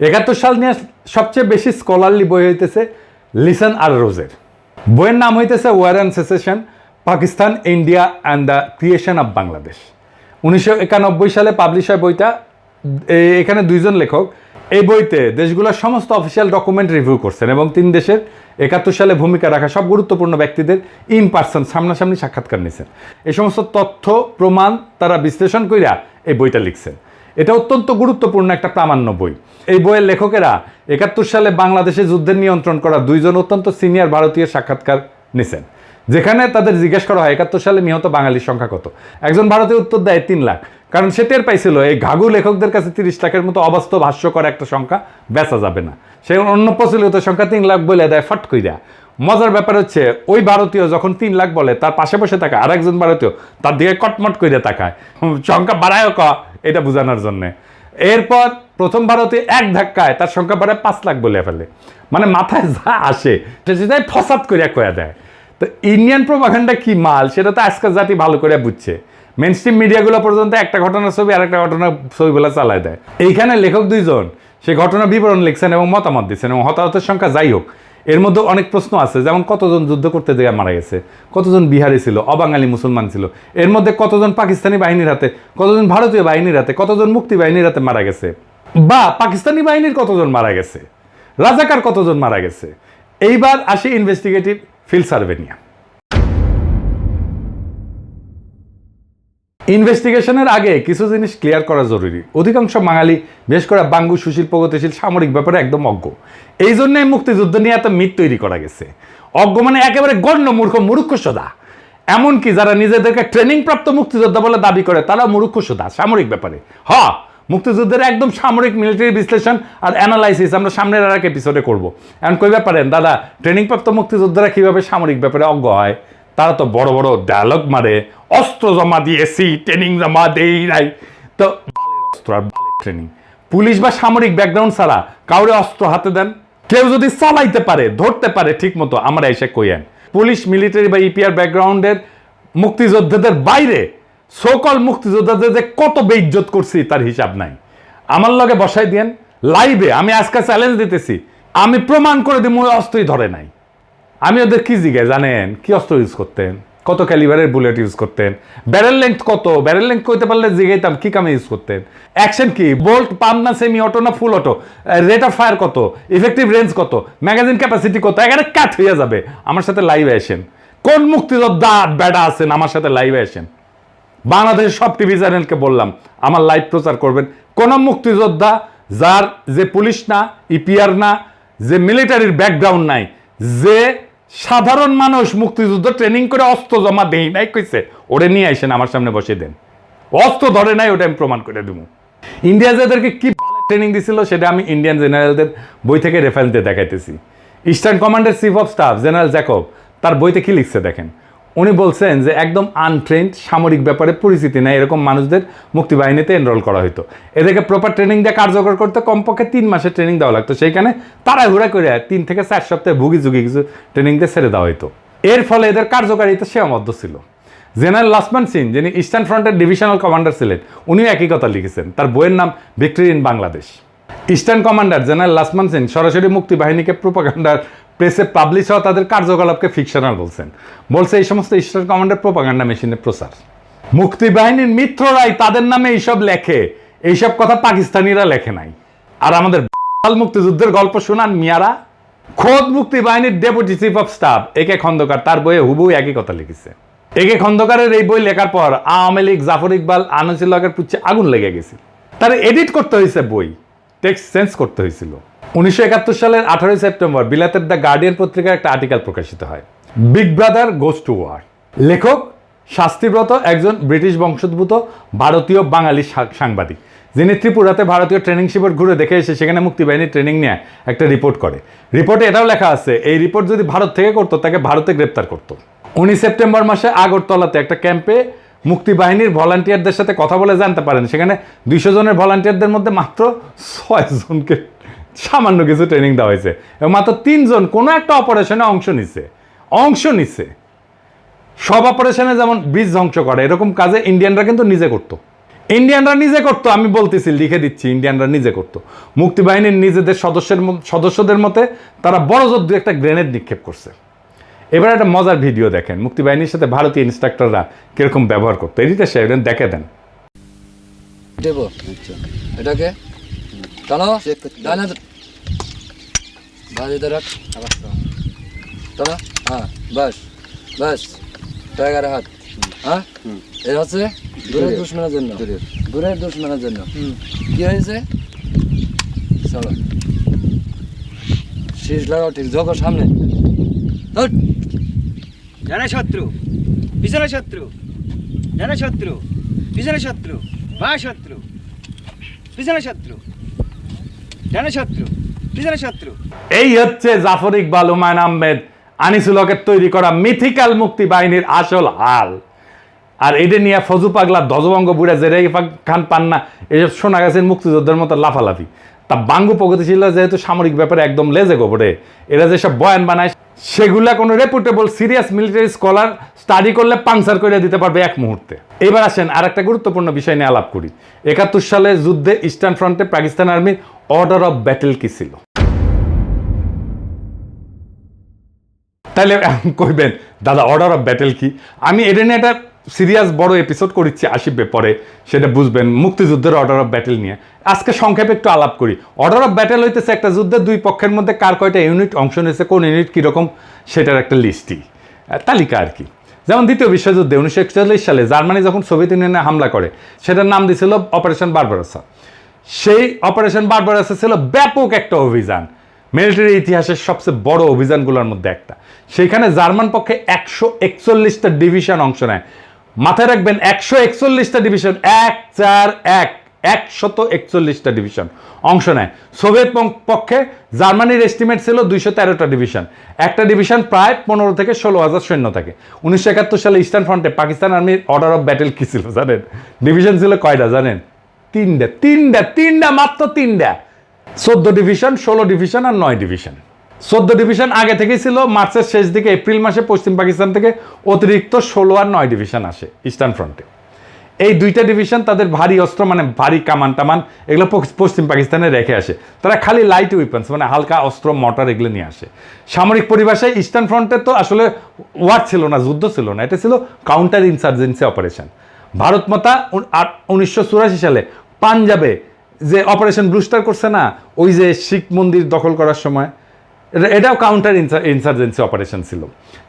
71 সাল নিয়ে সবচেয়ে বেশি স্কলারলি বই হইতেছে লিসন আর রোজের। বইয়ের নাম হইতেছে war and secession, Pakistan, India and the creation of Bangladesh. 1991 সালে পাবলিশ হয় বইটা। এখানে 2 জন লেখক এই বইতে দেশগুলোর সমস্ত অফিসিয়াল ডকুমেন্ট রিভিউ করছেন এবং 3 দেশের 71 সালে ভূমিকা রাখা সব গুরুত্বপূর্ণ ব্যক্তিদের ইন পার্সন সামনাসামনি সাক্ষাৎকার নিয়েছেন। এই সমস্ত তথ্য প্রমাণ তারা বিশ্লেষণ কইরা এই বইটা লিখছেন। এটা অত্যন্ত গুরুত্বপূর্ণ একটা প্রামাণ্য বই। এই বইয়ের লেখকেরা 71 সালে বাংলাদেশে যুদ্ধের নিয়ন্ত্রণ করা 2 জন অত্যন্ত সিনিয়র ভারতীয় সাক্ষাৎকার নিয়েছেন, যেখানে তাদের জিজ্ঞেস করা হয় 71 সালে নিহত বাঙালির সংখ্যা কত। একজন ভারতীয় উত্তর দেয় 3 লাখ, কারণ সে টের পাইছিল এই ঘাঘু লেখকদের কাছে 30 লাখের মতো অবাস্তব হাস্যকর একটা সংখ্যা বেচা যাবে না। সে অন্য প্রচলিত সংখ্যা 3 লাখ বলে দেয় ফট কইরা। মজার ব্যাপার হচ্ছে ওই ভারতীয় যখন 3 লাখ বলে তার পাশে বসে তাকায় আর একজন ভারতীয় তার দিকে কটমট করে তাকায়, সংখ্যা বাড়ায় ক এটা বোঝানোর জন্যে। এরপর প্রথম ভারতীয় এক ধাক্কায় তার সংখ্যা বাড়ায় 5 লাখ বলে ফেলে, মানে মাথায় যা আসে সেটাই ফসাদ করিয়া কয়া দেয়। তো ইন্ডিয়ান প্রোপাগান্ডা কি মাল সেটা তো আজকাল জাতি ভালো করে বুঝছে। মেন স্ট্রিম মিডিয়াগুলো পর্যন্ত একটা ঘটনার ছবি আর একটা ঘটনার ছবিগুলো চালায় দেয়। এইখানে লেখক 2 জন সে ঘটনার বিবরণ লিখছেন এবং মতামত দিচ্ছেন, এবং হতাহতের সংখ্যা যাই হোক এর মধ্যে অনেক প্রশ্ন আছে, যেমন কতজন যুদ্ধ করতে গিয়ে মারা গেছে, কতজন বিহারি ছিল, অবাঙালি মুসলমান ছিল, এর মধ্যে কতজন পাকিস্তানি বাহিনীর হাতে, কতজন ভারতীয় বাহিনীর হাতে, কতজন মুক্তি বাহিনীর হাতে মারা গেছে, বা পাকিস্তানি বাহিনীর কতজন মারা গেছে, রাজাকার কতজন মারা গেছে। এইবার আসি ইনভেস্টিগেটিভ ফিল্ড সার্ভে নিয়ে। ইনভেস্টিগেশনের আগে কিছু জিনিস ক্লিয়ার করা জরুরি। অধিকাংশ বাঙালি, বিশেষ করে বাঙ্গু সুশীল প্রগতিশীল সামরিক ব্যাপারে একদম অজ্ঞ। এই জন্যই মুক্তিযুদ্ধ নিয়ে এত মিথ তৈরি করা গেছে। অজ্ঞ মানে একেবারে গণ্য মূর্খ সোদা। এমনকি যারা নিজেদেরকে ট্রেনিং প্রাপ্ত মুক্তিযোদ্ধা বলে দাবি করে তারা মূর্খ সোদা সামরিক ব্যাপারে। মুক্তিযুদ্ধের একদম সামরিক মিলিটারি বিশ্লেষণ আর অ্যানালাইসিস আমরা সামনের আর এক এপিসোডে করবো। এখন কইবা পারেন দাদা ট্রেনিং প্রাপ্ত মুক্তিযোদ্ধারা কিভাবে সামরিক ব্যাপারে অজ্ঞ হয়? তারা তো বড় বড় ডায়লগ মারে, অস্ত্র জমা দিয়েছি, ট্রেনিং জমা দেই নাই। তো অস্ত্র আর ট্রেনিং, পুলিশ বা সামরিক ব্যাকগ্রাউন্ড ছাড়া কাউরে অস্ত্র হাতে দেন? কেউ যদি চালাইতে পারে, ধরতে পারে ঠিক মতো, আমরা এসে কইয়েন। পুলিশ, মিলিটারি বা ইপিআর ব্যাকগ্রাউন্ডের মুক্তিযোদ্ধাদের বাইরে সকল মুক্তিযোদ্ধাদের যে কত বেইজ্জত করছি তার হিসাব নাই। আমার লগে বসাই দিয়েন, লাইভে আমি আজকে চ্যালেঞ্জ দিতেছি, আমি প্রমাণ করে দিব ওই অস্ত্রই ধরে নাই। আমি ওদের কি জিজ্ঞাসা জানেন, কি অস্ত্র ইউজ করতেন, কত ক্যালিবারের বুলেট ইউজ করতেন, ব্যারেল লেংথ কত, ব্যারেল লেংথ কইতে পারলে জিজ্ঞাইতাম কি কামে ইউজ করতেন, অ্যাকশন কি, বোল্ট পাম্প না সেমি অটো না ফুল অটো, রেট অফ ফায়ার কত, ইফেক্টিভ রেঞ্জ কত, ম্যাগাজিন ক্যাপাসিটি কত, এখানে কাট হয়ে যাবে। আমার সাথে লাইভে আসেন। কোন মুক্তিযোদ্ধা বেড়া আছেন আমার সাথে লাইভে আসেন। বাংলাদেশের সব টিভি চ্যানেলকে বললাম আমার লাইভ প্রচার করবেন। কোন মুক্তিযোদ্ধা যার যে পুলিশ না, ইপিআর না, যে মিলিটারির ব্যাকগ্রাউন্ড নাই, যে সাধারণ মানুষ মুক্তিযুদ্ধ ট্রেনিং করে অস্ত্র জমা দেই নাই কইছে, ওরে নিয়ে আসেন আমার সামনে বসে দেন। অস্ত্র ধরে নাই ওটা আমি প্রমাণ করে দেবো। ইন্ডিয়া যাদেরকে কি ট্রেনিং দিছিল সেটা আমি ইন্ডিয়ান জেনারেলদের বই থেকে রেফারেন্স দিয়ে দেখাইতেছি। ইস্টার্ন কমান্ডের chief of staff general Jacob তার বইতে কি লিখছে দেখেন। উনি বলছেন যে একদম আনট্রেন্ড, সামরিক ব্যাপারে পরিচিতি নেই এরকম মানুষদের মুক্তিবাহিনীতে এনরোল করা হতো। এদেরকে প্রপার ট্রেনিং দিয়ে কার্যকর করতে কমপক্ষে 3 মাসের ট্রেনিং দেওয়া লাগতো। সেইখানে তাড়াহুড়া করে 3 থেকে 4 সপ্তাহে ভুগি ঝুঁকি কিছু ট্রেনিং দিয়ে ছেড়ে দেওয়া হতো। এর ফলে এদের কার্যকারিতা সীমাবদ্ধ ছিল। জেনারেল লক্ষ্মণ সিং, যিনি ইস্টার্ন ফ্রন্টের ডিভিশনাল কমান্ডার ছিলেন, উনিও একই কথা লিখেছেন। তার বইয়ের নাম victory in Bangladesh. Eastern commander general Lakshman Singh সরাসরি মুক্তিবাহিনীকে প্রোপাগান্ডার প্রেসে পাবলিশ হওয়া তাদের কার্যকলাপকে ফিকশনাল বলছেন। বলছে এই সমস্ত ইস্টার্ন কমান্ডার প্রোপাগান্ডা মেশিনের প্রচার। মুক্তিবাহিনীর মিত্ররাই তাদের নামে এইসব লেখে, এইসব কথা পাকিস্তানিরা লেখে নাই। আর আমাদের মুক্তিযুদ্ধের গল্প শোনান মিয়ারা। খোদ মুক্তিবাহিনীর ডেপুটি চিফ অফ স্টাফ একে খন্দকার তার বইয়ে হুবহু একই কথা লিখেছে। একে খন্দকারের এই বই লেখার পর আওয়ামী লীগ, জাফর ইকবাল, আনিসুল্লাহের পুচ্ছে আগুন লেগে গেছিল। তার এডিট করতে হয়েছে বই, টেক্সট চেঞ্জ করতে হয়েছিল। 1971 সালের 18 সেপ্টেম্বর বিলাতের দ্য গার্ডিয়ান পত্রিকার একটা আর্টিকেল প্রকাশিত হয়, big brother goes to war. লেখক শাস্তিব্রত একজন ব্রিটিশ বংশোদ্ভূত ভারতীয় বাঙালি সাংবাদিক, যিনি ত্রিপুরাতে ভারতীয় ট্রেনিং শিবির ঘুরে দেখে এসে সেখানে মুক্তিবাহিনীর ট্রেনিং নিয়ে একটা রিপোর্ট করে। রিপোর্টে এটাও লেখা আছে এই রিপোর্ট যদি ভারত থেকে করতো তাকে ভারতে গ্রেপ্তার করতো। 19 সেপ্টেম্বর মাসে আগরতলাতে একটা ক্যাম্পে মুক্তিবাহিনীর ভলান্টিয়ারদের সাথে কথা বলে জানতে পারেন সেখানে 200 জনের ভলান্টিয়ারদের মধ্যে মাত্র 6 জনকে সামান্য কিছু ট্রেনিং দেওয়া হয়েছে এবং মাত্র 3 জন কোনো একটা অপারেশনে অংশ নিছে। সব অপারেশনে যেমন বীজ ধ্বংস করে এরকম কাজে ইন্ডিয়ানরা কিন্তু নিজে করতো। আমি বলতেছি, লিখে দিচ্ছি, ইন্ডিয়ানরা নিজে করতো। মুক্তিবাহিনীর নিজেদের সদস্যদের মতে তারা বড় জোর একটা গ্রেনেড নিক্ষেপ করছে। এবার একটা মজার ভিডিও দেখেন মুক্তিবাহিনীর সাথে ভারতীয় ইনস্ট্রাক্টররা কিরকম ব্যবহার করতো। এদিকে সে দেখে দেন। এটাকে টানো, ডানে বাজিতে রাখ, টানো, হ্যাঁ বাস বাস, টাইগার হাত, হ্যাঁ এর হচ্ছে দূরের দুশ্মনের জন্য, দূরের দুশ্মনের জন্য। কি হয়েছে চলো শীষ লাগাও, ঠিক ঝোঁকো সামনে, জানে শত্রু, পিছনে শত্রু, জানে শত্রু, পিছনে শত্রু, বাঁ শত্রু, পিছনে শত্রু, জানে শত্রু, পিছনে শত্রু। এই হচ্ছে জাফর ইকবাল, হুমায়ুন আহমেদ, আনিসুল হকের তৈরি করা মিথিক্যাল মুক্তিবাহিনীর আসল হাল। আর এটা নিয়ে ফজু পাগলা ধ্বজভঙ্গ বুড়া জেরাই খান পান্না এসব শোনা গেছে মুক্তিযোদ্ধার মতো লাফালাফি। তা বাঙ্গু প্রগতিশীল যেহেতু সামরিক ব্যাপারে একদম লেজে গোবরে, এরা যেসব বয়ান বানায় সেগুলা কোনো reputable serious military scholar study করলে পাংচার করে দিতে পারবে এক মুহূর্তে। এবার আসেন আর একটা গুরুত্বপূর্ণ বিষয় নিয়ে আলাপ করি। 71 সালে যুদ্ধে ইস্টার্ন ফ্রন্টে পাকিস্তান আর্মির অর্ডার অফ ব্যাটেল কি ছিল? তাহলে কইবেন দাদা অর্ডার অফ ব্যাটেল কি? আমি এটা নিয়ে একটা সিরিয়াস বড় এপিসোড করেছি, আসবে পরে, সেটা বুঝবেন মুক্তিযুদ্ধের অর্ডার অফ ব্যাটেল নিয়ে। আজকে সংক্ষেপে একটু আলাপ করি। অর্ডার অফ ব্যাটেল হইতেছে একটা যুদ্ধের দুই পক্ষের মধ্যে কার কয়টা ইউনিট অংশ নিয়েছে, কোন ইউনিট কীরকম সেটার একটা লিস্টই, তালিকা আর কি। যেমন দ্বিতীয় বিশ্বযুদ্ধে 1941 সালে জার্মানি যখন সোভিয়েত ইউনিয়নে হামলা করে সেটার নাম দিয়েছিল অপারেশন বারবারোসা। সেই অপারেশন বারবারোসা ছিল ব্যাপক একটা অভিযান, মিলিটারি ইতিহাসের সবচেয়ে বড় অভিযানগুলোর মধ্যে একটা। সেইখানে জার্মান পক্ষে 141টা ডিভিশন অংশ নেয়। মাথায় রাখবেন 141টা ডিভিশন, 141টা ডিভিশন অংশ নেয়। সোভিয়েত পক্ষে জার্মানির এস্টিমেট ছিল 213টা ডিভিশন, একটা ডিভিশন প্রায় 15 থেকে 16,000 সৈন্য থাকে। 1971 সালে ইস্টার্ন ফ্রন্টে পাকিস্তান আর্মির অর্ডার অফ ব্যাটেল কি ছিল জানেন? ডিভিশন ছিল কয়টা জানেন? তিনটা, মাত্র 3টা। 14 ডিভিশন, 16 ডিভিশন আর 9 ডিভিশন। 14 ডিভিশন আগে থেকেই ছিল, মার্চের শেষ দিকে এপ্রিল মাসে পশ্চিম পাকিস্তান থেকে অতিরিক্ত 16 আর 9 ডিভিশন আসে ইস্টার্ন ফ্রন্টে। এই দুইটা ডিভিশন তাদের ভারী অস্ত্র মানে ভারী কামান টামান এগুলো পশ্চিম পাকিস্তানে রেখে আসে। তারা খালি লাইট উইপন্স মানে হালকা অস্ত্র মোটর এগুলো নিয়ে আসে। সামরিক পরিভাষায় ইস্টার্ন ফ্রন্টে তো আসলে ওয়ার ছিল না, যুদ্ধ ছিল না, এটা ছিল কাউন্টার ইনসার্জেন্সি অপারেশন। ভারত মাতা 1984 সালে পাঞ্জাবে যে অপারেশন ব্লুস্টার করছে না, ওই যে শিখ মন্দির দখল করার সময়, এটাও কাউন্টার ইনসার্জেন্সি অপারেশন ছিল।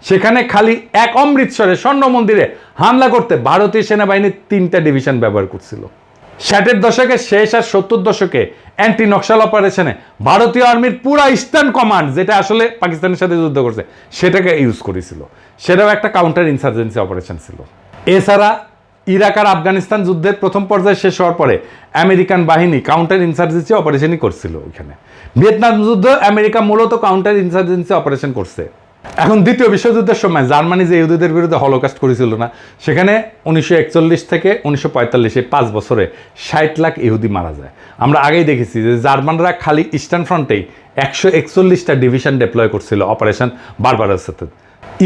সেখানে খালি এক অমৃতসরে স্বর্ণ মন্দিরে হামলা করতে ভারতীয় সেনাবাহিনী 3টা ডিভিশন ব্যবহার করছিল। 60-এর দশকের শেষ আর 70 দশকে অ্যান্টি নকশাল অপারেশনে ভারতীয় আর্মির পুরা ইস্টার্ন কমান্ড, যেটা আসলে পাকিস্তানের সাথে যুদ্ধ করছে, সেটাকে ইউজ করেছিল। সেটাও একটা কাউন্টার ইনসার্জেন্সি অপারেশন ছিল। এছাড়া ইরাক আর আফগানিস্তান যুদ্ধের প্রথম পর্যায়ে শেষ হওয়ার পরে আমেরিকান বাহিনী কাউন্টার ইনসার্জেন্সি অপারেশনই করছিল ওইখানে। ভিয়েতনাম যুদ্ধ আমেরিকা মূলত কাউন্টার ইনসার্জেন্সি অপারেশন করছে। এখন দ্বিতীয় বিশ্বযুদ্ধের সময় জার্মানি যে ইহুদিদের বিরুদ্ধে হলোকাস্ট করেছিল না, সেখানে 1941 থেকে 1945 এই 5 বছরে 60 লাখ ইহুদি মারা যায়। আমরা আগেই দেখেছি যে জার্মানরা খালি ইস্টার্ন ফ্রন্টেই 141টা ডিভিশন ডেপ্লয় করছিল অপারেশন বারবারাসেতে।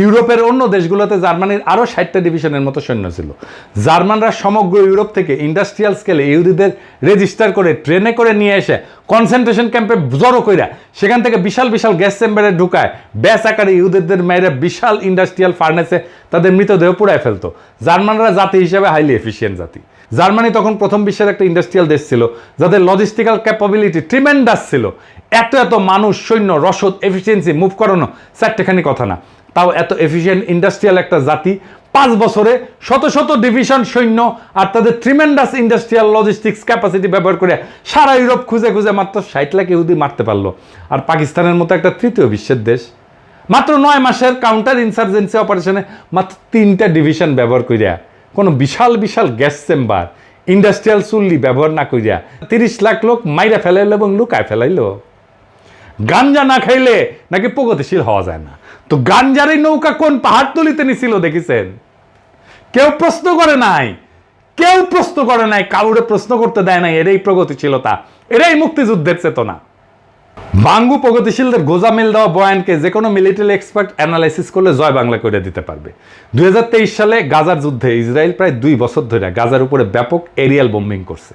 ইউরোপের অন্য দেশগুলোতে জার্মানির আরও 60টা ডিভিশনের মতো সৈন্য ছিল। জার্মানরা সমগ্র ইউরোপ থেকে ইন্ডাস্ট্রিয়াল স্কেলে ইহুদিদের রেজিস্টার করে ট্রেনে করে নিয়ে এসে কনসেন্ট্রেশন ক্যাম্পে জড়ো কইরা সেখান থেকে বিশাল বিশাল গ্যাস চেম্বারে ঢুকায় ব্যাস আকারে ইহুদিদের মেয়েরা বিশাল ইন্ডাস্ট্রিয়াল ফার্নেসে তাদের মৃতদেহ পুড়ায় ফেলতো। জার্মানরা জাতি হিসেবে হাইলি এফিসিয়েন্ট জাতি। জার্মানি তখন প্রথম বিশ্বের একটা ইন্ডাস্ট্রিয়াল দেশ ছিল, যাদের লজিস্টিক্যাল ক্যাপাবিলিটি ট্রিমেন্ডাস ছিল। এত এত মানুষ, সৈন্য, রসদ, এফিসিয়েন্সি মুভ করানো চারটেখানি কথা না। তাও এত এফিসিয়েন্ট ইন্ডাস্ট্রিয়াল একটা জাতি 5 বছরে শত শত ডিভিশন সৈন্য আর তাদের ট্রিমেন্ডাস ইন্ডাস্ট্রিয়াল লজিস্টিক্স ক্যাপাসিটি ব্যবহার করে সারা ইউরোপ খুঁজে খুঁজে মাত্র 60 লাখ ইহুদি মারতে পারলো। আর পাকিস্তানের মতো একটা তৃতীয় বিশ্বের দেশ মাত্র 9 মাসের কাউন্টার ইনসার্জেন্সি অপারেশনে মাত্র 3টা ডিভিশন ব্যবহার করিয়া, কোনো বিশাল বিশাল গ্যাস চেম্বার, ইন্ডাস্ট্রিয়াল চুল্লি ব্যবহার না করিয়া 30 লাখ লোক মাইরা ফেলাইলো এবং লুকায় ফেলাইলো। গাঞ্জা না খাইলে নাকি প্রগতিশীল হওয়া যায় না। তো গাঞ্জার এই নৌকা কোন পাহাড়তলিতে নিছিল দেখেছেন? কেউ প্রশ্ন করে নাই, কেউ প্রশ্ন করে নাই, কাউরে প্রশ্ন করতে দেয় নাই। এরাই প্রগতিশীলতা, এরাই মুক্তিযুদ্ধের চেতনা। বাঙ্গু প্রগতিশীলদের গোজামিল দেওয়া বয়ানকে যে কোনো মিলিটারি এক্সপার্ট অ্যানালাইসিস করলে জয় বাংলা করে দিতে পারবে। 2023 সালে গাজার যুদ্ধে ইসরায়েল প্রায় 2 বছর ধরে গাজার উপরে ব্যাপক এরিয়াল বোম্বিং করছে।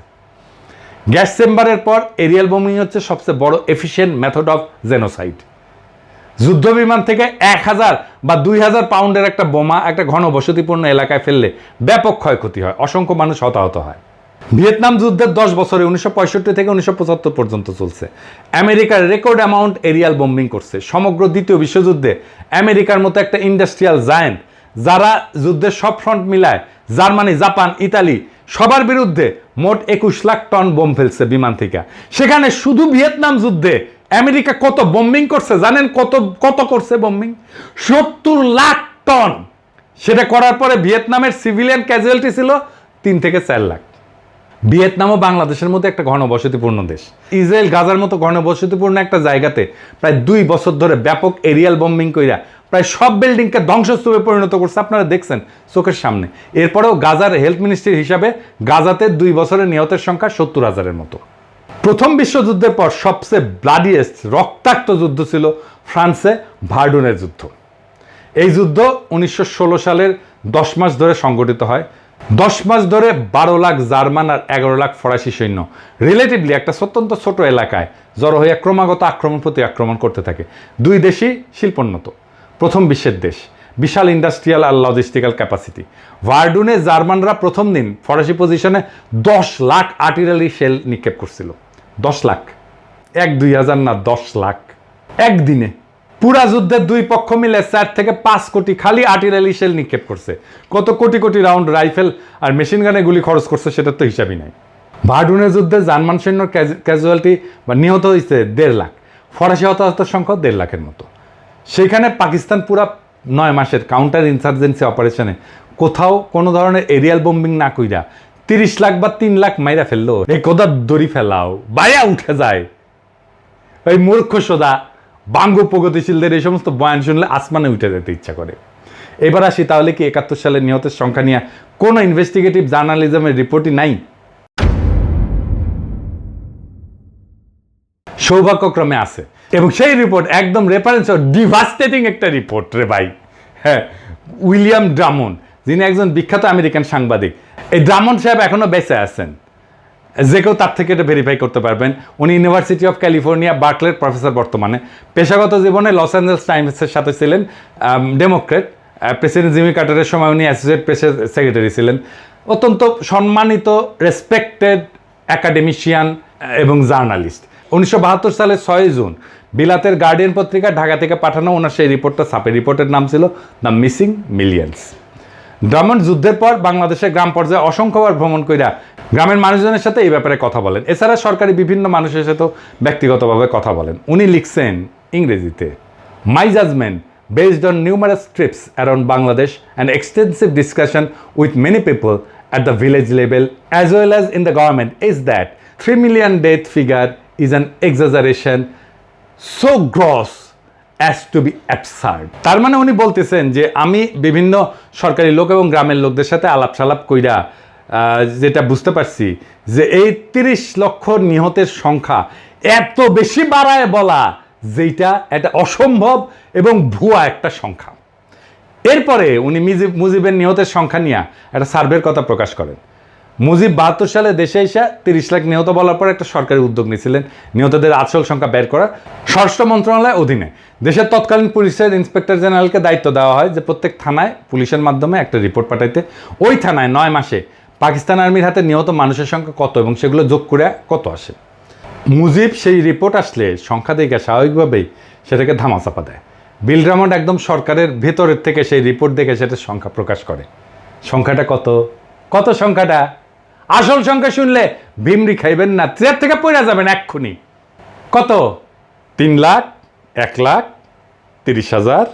গ্যাস চেম্বারের পর এরিয়াল বোমিং হচ্ছে সবচেয়ে বড় এফিশিয়েন্ট মেথড অফ জেনোসাইড। যুদ্ধ বিমান থেকে 1000 বা 2000 পাউন্ডের একটা বোমা একটা ঘনবসতিপূর্ণ এলাকায় ফেললে ব্যাপক ক্ষয়ক্ষতি হয়, অসংখ্য মানুষ হতাহত হয়। ভিয়েতনাম যুদ্ধের 10 বছরে 1965 থেকে 1975 পর্যন্ত চলছে। আমেরিকার রেকর্ড অ্যামাউন্ট এরিয়াল বোম্বিং করছে। সমগ্র দ্বিতীয় বিশ্বযুদ্ধে আমেরিকার মতো একটা ইন্ডাস্ট্রিয়াল জায়ান্ট, যারা যুদ্ধের সব ফ্রন্ট মিলায় জার্মানি, জাপান, ইতালি সবার বিরুদ্ধে মোট 21 লাখ টন বোম ফেলছে বিমান থেকে। সেখানে শুধু ভিয়েতনাম যুদ্ধে আমেরিকা কত বোম্বিং করছে জানেন? কত করছে বোম্বিং? 70 লাখ টন। সেটা করার পরে ভিয়েতনামের সিভিলিয়ান ক্যাজুয়ালিটি ছিল 3 থেকে 4 লাখ। ভিয়েতনামও বাংলাদেশের মতো একটা ঘনবসতিপূর্ণ দেশ। ইসরায়েল গাজার মতো ঘনবসতিপূর্ণ একটা জায়গাতে প্রায় 2 বছর ধরে ব্যাপক এরিয়াল বোম্বিং কইরা প্রায় সব বিল্ডিংকে ধ্বংসস্তূপে পরিণত করছে, আপনারা দেখছেন চোখের সামনে। এরপরেও গাজার হেলথ মিনিস্ট্রি হিসাবে গাজাতে 2 বছরে নিহতের সংখ্যা 70,000-এর মতো। প্রথম বিশ্বযুদ্ধের পর সবচেয়ে ব্লাডিয়েস্ট রক্তাক্ত যুদ্ধ ছিল ফ্রান্সে ভার্ডুনের যুদ্ধ। এই যুদ্ধ 1916 সালের 10 মাস ধরে সংগঠিত হয়। 10 মাস ধরে 12 লাখ জার্মান আর 11 লাখ ফরাসি সৈন্য রিলেটিভলি একটা অত্যন্ত ছোট এলাকায় জড়ো হয়ে ক্রমাগত আক্রমণ প্রতি আক্রমণ করতে থাকে। 2 দেশই শিল্পোন্নত, প্রথম বিশ্বের দেশ, বিশাল ইন্ডাস্ট্রিয়াল আর লজিস্টিক্যাল ক্যাপাসিটি। ভার্ডুনে জার্মানরা প্রথম দিন ফরাসি পজিশনে 10 লাখ আর্টিলারি শেল নিক্ষেপ করছিল। 10 লাখ, 1-2 হাজার না, 10 লাখ একদিনে। পুরা যুদ্ধের 2 পক্ষ মিলে 4 থেকে 5 কোটি খালি আর্টিলারি শেল নিক্ষেপ করছে। কত কোটি কোটি রাউন্ড রাইফেল আর মেশিন গানে গুলি খরচ করছে সেটার তো হিসাবই নাই। ভার্ডুনের যুদ্ধে জার্মান সৈন্যর ক্যাজুয়ালিটি বা নিহত হয়েছে 1.5 লাখ, ফরাসি হতাহতের সংখ্যা 1.5 লাখের মতো। সেখানে পাকিস্তান পুরা 9 মাসের কাউন্টার ইনসার্জেন্সি অপারেশনে কোথাও কোনো ধরনের এরিয়াল বোম্বিং না কইরা 30 লাখ বা 3 লাখ মাইরা ফেললো। এই কোদা দড়ি ফেলাও বাইরে উঠে যায়। ওই মূর্খ সোদা বাঙ্গু প্রগতিশীলদের এই সমস্ত বয়ান শুনলে আসমানে উঠে যেতে ইচ্ছা করে। এবার আসি, তাহলে কি 71 সালের নিহতের সংখ্যা নিয়ে কোনো ইনভেস্টিগেটিভ জার্নালিজমের রিপোর্টই নাই? সৌভাগ্যক্রমে আছে, এবং সেই রিপোর্ট একদম রেফারেন্স ডিভাস্টেটিং একটা রিপোর্ট রে ভাই। হ্যাঁ, উইলিয়াম ড্রামন্ড যিনি একজন বিখ্যাত আমেরিকান সাংবাদিক। এই ড্রামন্ড সাহেব এখনও বেঁচে আছেন, যে কেউ তার থেকে এটা ভেরিফাই করতে পারবেন। উনি ইউনিভার্সিটি অফ ক্যালিফোর্নিয়া বার্কলের প্রফেসর বর্তমানে। পেশাগত জীবনে লস অ্যাঞ্জেলস টাইমসের সাথে ছিলেন ডেমোক্রেট। প্রেসিডেন্ট জিমি কার্টারের সময় উনি অ্যাসোসিয়েট প্রেসের সেক্রেটারি ছিলেন। অত্যন্ত সম্মানিত রেসপেক্টেড একাডেমিশিয়ান এবং জার্নালিস্ট। 1972 সালের 6 জুন বিলাতের গার্ডিয়ান পত্রিকা ঢাকা থেকে পাঠানো ওনার সেই রিপোর্টটা ছাপে। রিপোর্টের নাম ছিল দ্য মিসিং মিলিয়ন্স। ড্রামন্ড যুদ্ধের পর বাংলাদেশের গ্রাম পর্যায়ে অসংখ্যবার ভ্রমণ কইরা গ্রামের মানুষজনের সাথে এই ব্যাপারে কথা বলেন। এছাড়া সরকারি বিভিন্ন মানুষের সাথেও ব্যক্তিগতভাবে কথা বলেন। উনি লিখছেন ইংরেজিতে, মাই judgement based on numerous trips around Bangladesh and extensive discussion with many people at the village level as well as in the government is that 3 million death figure is an exaggeration so gross as to be absurd. তার মানে উনি বলতেছেন যে আমি বিভিন্ন সরকারি লোক এবং গ্রামের লোকদের সাথে আলাপ সালাপ কইরা যেটা বুঝতে পারছি যে এই 30 লক্ষ নিহতের সংখ্যা এত বেশি বাড়ায় বলা যেটা এটা অসম্ভব এবং ভুয়া একটা সংখ্যা। এরপরে উনি মুজিবের নিহতের সংখ্যা নিয়ে একটা সার্ভের কথা প্রকাশ করেন। মুজিব 72 সালে দেশে এসে 30 লাখ নিহত বলার পর একটা সরকারি উদ্যোগ নিয়েছিলেন নিহতদের আসল সংখ্যা বের করা। স্বরাষ্ট্র মন্ত্রণালয়ের অধীনে দেশের তৎকালীন পুলিশের ইন্সপেক্টর জেনারেলকে দায়িত্ব দেওয়া হয় যে প্রত্যেক থানায় পুলিশের মাধ্যমে একটা রিপোর্ট পাঠাইতে। ওই থানায় 9 মাসে পাকিস্তান আর্মির হাতে নিহত মানুষের সংখ্যা কত এবং সেগুলো যোগ করে কত আসে। মুজিব সেই রিপোর্ট আসলে সংখ্যা দেখে স্বাভাবিকভাবেই সেটাকে ধামাচাপা দেয়। বিল ড্রামন্ড একদম সরকারের ভেতরের থেকে সেই রিপোর্ট দেখে সেটা সংখ্যা প্রকাশ করে। সংখ্যাটা কত? কত সংখ্যাটা? আসল সংখ্যা শুনলে ভিমরি খাইবেন না, চেয়ার থেকে পড়ে যাবেন এক্ষুনি। কত? 3 লাখ, 1 লাখ, 30,000,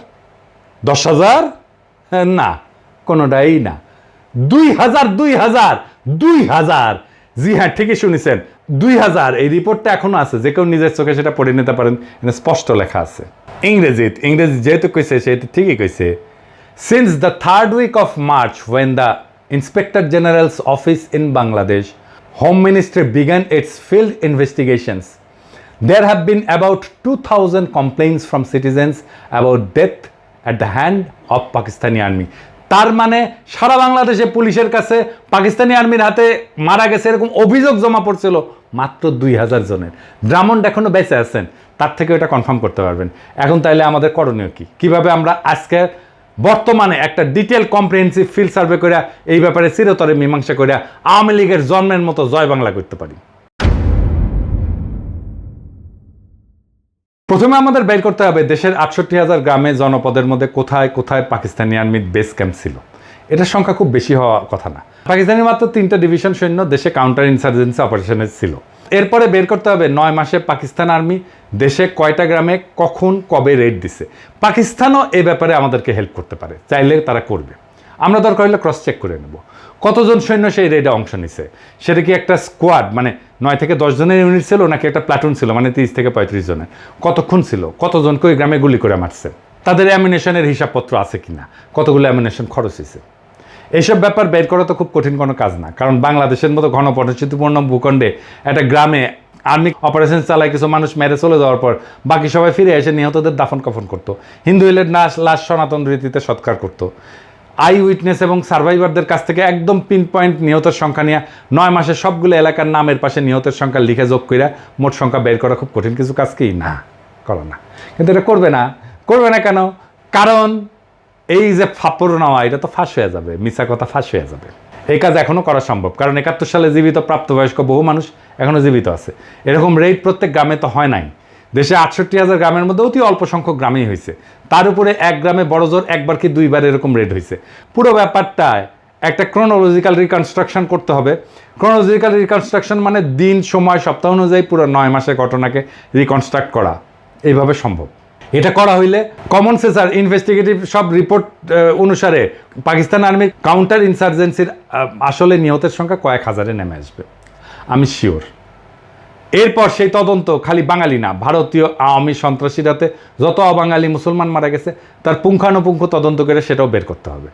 10,000? না, কোনোটাই না। 2,000, 2,000, 2,000। জি হ্যাঁ, ঠিকই শুনেছেন, 2,000। এই রিপোর্টটা এখনো আছে, যে কেউ নিজের চোখে সেটা পড়ে নিতে পারেন, এটা স্পষ্ট লেখা আছে। ইংরেজি যেহেতু কইছে সেহেতু ঠিকই কইছে। Since the 3rd week of March when the Inspector General's office in Bangladesh Home Ministry began its field investigations, there have been about 2,000 complaints from citizens about death at the hand of Pakistani army. তার মানে সারা বাংলাদেশে পুলিশের কাছে পাকিস্তানি আর্মির হাতে মারা গেছে এরকম অভিযোগ জমা পড়ছিল মাত্র 2,000 জনের। ড্রামন্ড এখনো বেঁচে আছেন, তার থেকে এটা কনফার্ম করতে পারবেন। এখন তাইলে আমাদের করণীয় কি? কিভাবে আমরা আজকে বর্তমানে একটা ডিটেল কম্প্রিহেন্সিভ ফিল্ড সার্ভে করে এই ব্যাপারে চিরতরে মীমাংসা করে আওয়ামী লীগের জন্মের মতো জয় বাংলা করতে পারি? প্রথমে আমাদের বের করতে হবে দেশের 68,000 গ্রামে জনপদের মধ্যে কোথায় কোথায় পাকিস্তানি আর্মির বেস ক্যাম্প ছিল। এটার সংখ্যা খুব বেশি হওয়া কথা না। পাকিস্তানি মাত্র 3টা ডিভিশন সৈন্য দেশে কাউন্টার ইনসার্জেন্সি অপারেশনে ছিল। এরপরে বের করতে হবে 9 মাসে পাকিস্তান আর্মি দেশে কয়টা গ্রামে কখন কবে রেড দিছে। পাকিস্তানও এই ব্যাপারে আমাদেরকে হেল্প করতে পারে, চাইলে তারা করবে। আমরা দরকার হলে ক্রস চেক করে নেব কতজন সৈন্য সেই রেডে অংশ নিছে। সেটা কি একটা স্কোয়াড মানে 9 থেকে 10 জনের ইউনিট ছিল, নাকি একটা প্লাটুন ছিল মানে 30 থেকে 35 জনের? কতক্ষণ ছিল, কতজনকে ওই গ্রামে গুলি করে মারছে, তাদের অ্যামিনেশনের হিসাবপত্র আছে কিনা, কতগুলো অ্যামিনেশন খরচ হয়েছে। এইসব ব্যাপার বের করা তো খুব কঠিন কোনো কাজ না, কারণ বাংলাদেশের মতো ঘন পরিচিতিপূর্ণ ভূখণ্ডে একটা গ্রামে আর্মি অপারেশন চালায় কিছু মানুষ মেরে চলে যাওয়ার পর বাকি সবাই ফিরে এসে নিহতদের দাফন কাফন করতো। হিন্দু হইলে লাশ সনাতন রীতিতে সৎকার করতো। আই উইটনেস এবং সার্ভাইভারদের কাছ থেকে একদম পিন পয়েন্ট নিহতের সংখ্যা নিয়ে 9 মাসে সবগুলো এলাকার নামের পাশে নিহতের সংখ্যা লিখে যোগ করে মোট সংখ্যা বের করা খুব কঠিন কিছু কাজ কি না, করো না। কিন্তু এটা করবে না কেন? কারণ এই যে ফাপড় নেওয়া এটা তো ফাঁস হয়ে যাবে, মিছা কথা ফাঁস হয়ে যাবে। এই কাজ এখনও করা সম্ভব, কারণ 71 সালে জীবিত প্রাপ্তবয়স্ক বহু মানুষ এখনও জীবিত আছে। এরকম রেড প্রত্যেক গ্রামে তো হয় নাই। দেশে 68,000 গ্রামের মধ্যে অতি অল্প সংখ্যক গ্রামেই হয়েছে। তার উপরে এক গ্রামে বড় জোর একবার কি 2বার এরকম রেড হয়েছে। পুরো ব্যাপারটায় একটা ক্রোনোলজিক্যাল রিকনস্ট্রাকশন করতে হবে। ক্রোনোলজিক্যাল রিকনস্ট্রাকশন মানে দিন, সময়, সপ্তাহ অনুযায়ী পুরো 9 মাসের ঘটনাকে রিকনস্ট্রাক্ট করা এইভাবে সম্ভব। এটা করা হইলে কমন সেন্সার ইনভেস্টিগেটিভ সব রিপোর্ট অনুসারে পাকিস্তান আর্মির কাউন্টার ইনসার্জেন্সির আসলে নিহতের সংখ্যা কয়েক হাজারে নেমে আসবে, আমি শিওর। এরপর সেই তদন্ত খালি বাঙালি না, ভারতীয় আওয়ামী সন্ত্রাসীরাতে যত অবাঙালি মুসলমান মারা গেছে তার পুঙ্খানুপুঙ্খ তদন্ত করে সেটাও বের করতে হবে।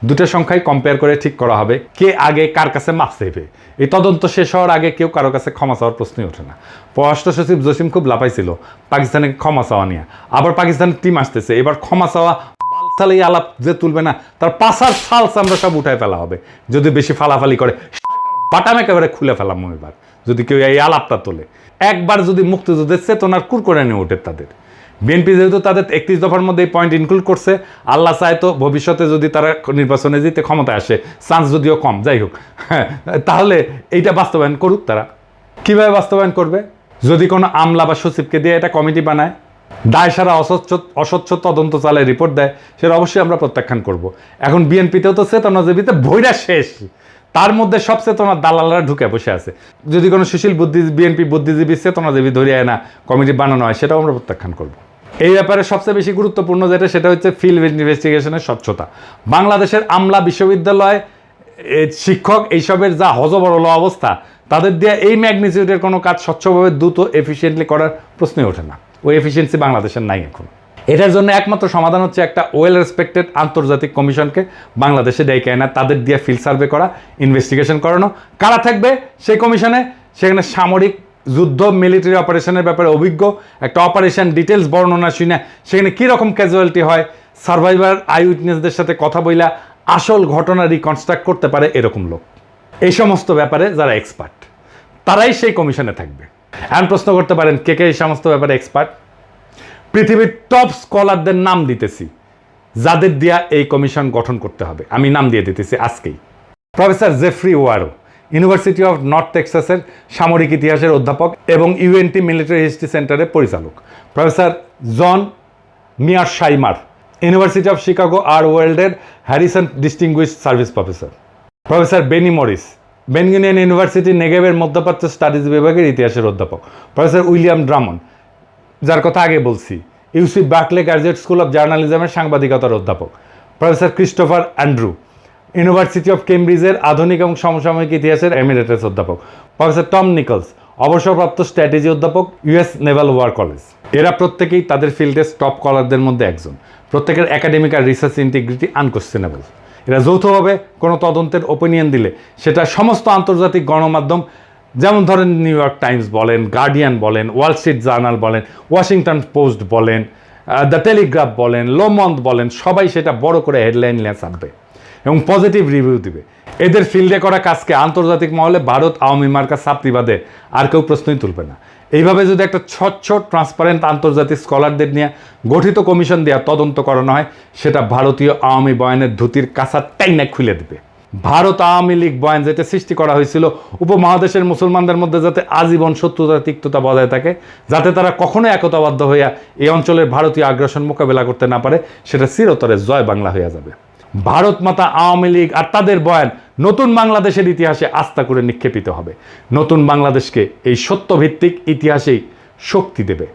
দুটো সংখ্যাই কম্পেয়ার করে ঠিক করা হবে কে আগে কার কাছে মাপ চাইবে। এই তদন্ত শেষ হওয়ার আগে কেউ কারো কাছে ক্ষমা চাওয়ার প্রশ্নই ওঠে না। পররাষ্ট্র সচিব জসিম খুব লাফাইছিল পাকিস্তানে ক্ষমা চাওয়া নিয়ে। আবার পাকিস্তানের টিম আসতেছে, এবার ক্ষমা চাওয়া তাহলে এই আলাপ যে তুলবে না তার পাশার ফালস আমরা সব উঠায় ফেলা হবে যদি বেশি ফালাফালি করে, বাটাম একেবারে খুলে ফেলাম এবার যদি কেউ এই আলাপটা তোলে। একবার যদি মুক্তিযুদ্ধের চেতনার কুর করে নিয়ে ওঠে তাদের, বিএনপি যেহেতু তাদের 31 দফার মধ্যে এই পয়েন্ট ইনক্লুড করছে, আল্লাহ চায় তো ভবিষ্যতে যদি তারা নির্বাচনে জিতে ক্ষমতায় আসে, চান্স যদিও কম, যাই হোক, হ্যাঁ, তাহলে এইটা বাস্তবায়ন করুক। তারা কিভাবে বাস্তবায়ন করবে? যদি কোনো আমলা বা সচিবকে দিয়ে এটা কমিটি বানায়, দায় সারা অস্বচ্ছ তদন্ত চালায় রিপোর্ট দেয়, সেটা অবশ্যই আমরা প্রত্যাখ্যান করব। এখন বিএনপিতেও তো চেতনাজীবীতে ভৈরা শেষ, তার মধ্যে সব চেতনার দালালরা ঢুকে বসে আছে। যদি কোনো সুশীল বিএনপি বুদ্ধিজীবী চেতনাজীবী ধরিয়ে না কমিটি বানানো হয়, সেটাও আমরা প্রত্যাখ্যান করব। এই ব্যাপারে সবচেয়ে বেশি গুরুত্বপূর্ণ যেটা, সেটা হচ্ছে ফিল্ড ইনভেস্টিগেশনের স্বচ্ছতা। বাংলাদেশের আমলা, বিশ্ববিদ্যালয়, শিক্ষক, এইসবের যা হজবরল অবস্থা, তাদের দিয়ে এই ম্যাগনিটিউডের কোনো কাজ স্বচ্ছভাবে দ্রুত এফিসিয়েন্টলি করার প্রশ্নই ওঠে না। ওই এফিসিয়েন্সি বাংলাদেশের নাই এখন। এটার জন্য একমাত্র সমাধান হচ্ছে একটা ওয়েল রেসপেক্টেড আন্তর্জাতিক কমিশনকে বাংলাদেশে ডেকে আনা, তাদের দিয়ে ফিল্ড সার্ভে করা, ইনভেস্টিগেশন করানো। কারা থাকবে সেই কমিশনে? সেখানে সামরিক যুদ্ধ, মিলিটারি অপারেশনের ব্যাপারে অভিজ্ঞ, একটা অপারেশন ডিটেলস বর্ণনা শুনে সেখানে কীরকম ক্যাজুয়ালিটি হয়, সার্ভাইভার আই উইটনেসদের সাথে কথা বইলা আসল ঘটনা রিকনস্ট্রাক্ট করতে পারে এরকম লোক। এই সমস্ত ব্যাপারে যারা এক্সপার্ট, তারাই সেই কমিশনে থাকবে। এখন প্রশ্ন করতে পারেন কে কে এই সমস্ত ব্যাপারে এক্সপার্ট? পৃথিবীর টপ স্কলারদের নাম দিতেছি, যাদের দিয়া এই কমিশন গঠন করতে হবে। আমি নাম দিয়ে দিতেছি আজকেই। Professor Geoffrey Wawro, university of north টেক্সাসের সামরিক ইতিহাসের অধ্যাপক এবং ইউএনটি মিলিটারি হিস্ট্রি সেন্টারের পরিচালক। Professor John Mearsheimer, university of Chicago আর ওয়ার্ল্ডের Harrison distinguished service professor. Professor Benny Morris, Ben Gurion university নেগেভের মধ্যপ্রাচ্য স্টাডিজ বিভাগের ইতিহাসের অধ্যাপক। প্রফেসর উইলিয়াম ড্রামন্ড, যার কথা আগে বলছি, UC Berkeley graduate school of জার্নালিজমের সাংবাদিকতার অধ্যাপক। Professor Christopher Andrew, university of কেমব্রিজের আধুনিক এবং সমসাময়িক ইতিহাসের এমিরেটাস অধ্যাপক। প্রফেসর টম নিকলস, অবসরপ্রাপ্ত স্ট্র্যাটেজি অধ্যাপক, ইউএস নেভাল ওয়ার কলেজ। এরা প্রত্যেকেই তাদের ফিল্ডের টপ স্কলারদের মধ্যে একজন। প্রত্যেকের একাডেমিক আর রিসার্চ ইন্টিগ্রিটি আনকোয়েশ্চেনেবল। এরা যৌথভাবে কোনো তদন্তের ওপিনিয়ন দিলে সেটা সমস্ত আন্তর্জাতিক গণমাধ্যম, যেমন ধরেন নিউ ইয়র্ক টাইমস বলেন, গার্ডিয়ান বলেন, ওয়াল স্ট্রিট জার্নাল বলেন, ওয়াশিংটন পোস্ট বলেন, দ্য টেলিগ্রাফ বলেন, লোমন্দ বলেন, সবাই সেটা বড় করে হেডলাইন নিয়ে ছাপবে এবং পজিটিভ রিভিউ দিবে। এদের ফিল্ডে করা কাজকে আন্তর্জাতিক মহলে ভারত আওয়ামী মার্কা ছাপতি বাদে আর কেউ প্রশ্নই তুলবে না। এইভাবে যদি একটা স্বচ্ছ ট্রান্সপারেন্ট আন্তর্জাতিক স্কলারদের নিয়ে গঠিত কমিশন দেওয়া তদন্ত করানো হয়, সেটা ভারতীয় আওয়ামী বয়ানের ধুতির কাঁচা টাইনা খুলে দেবে। ভারত আওয়ামী লীগ বয়ান যেটা সৃষ্টি করা হয়েছিল উপমহাদেশের মুসলমানদের মধ্যে যাতে আজীবন শত্রুতা তিক্ততা বজায় থাকে, যাতে তারা কখনো একতাবদ্ধ হইয়া এই অঞ্চলের ভারতীয় আগ্রাসন মোকাবেলা করতে না পারে, সেটা চিরতরে জয় বাংলা হইয়া যাবে। ভারত মাতা আওয়ামী লীগ আর তাদের বয়ান নতুন বাংলাদেশের ইতিহাসে আস্থা করে নিক্ষেপিত হবে। নতুন বাংলাদেশকে এই সত্যভিত্তিক ইতিহাসেই শক্তি দেবে,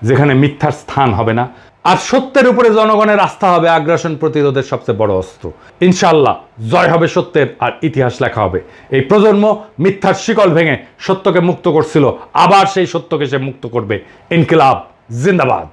যেখানে মিথ্যার স্থান হবে না, আর সত্যের উপরে জনগণের আস্থা হবে আগ্রাসন প্রতিরোধের সবচেয়ে বড় অস্ত্র। ইনশাআল্লাহ জয় হবে সত্যের, আর ইতিহাস লেখা হবে। এই প্রজন্ম মিথ্যার শিকল ভেঙে সত্যকে মুক্ত করছিল, আবার সেই সত্যকে সে মুক্ত করবে। ইনকিলাব জিন্দাবাদ।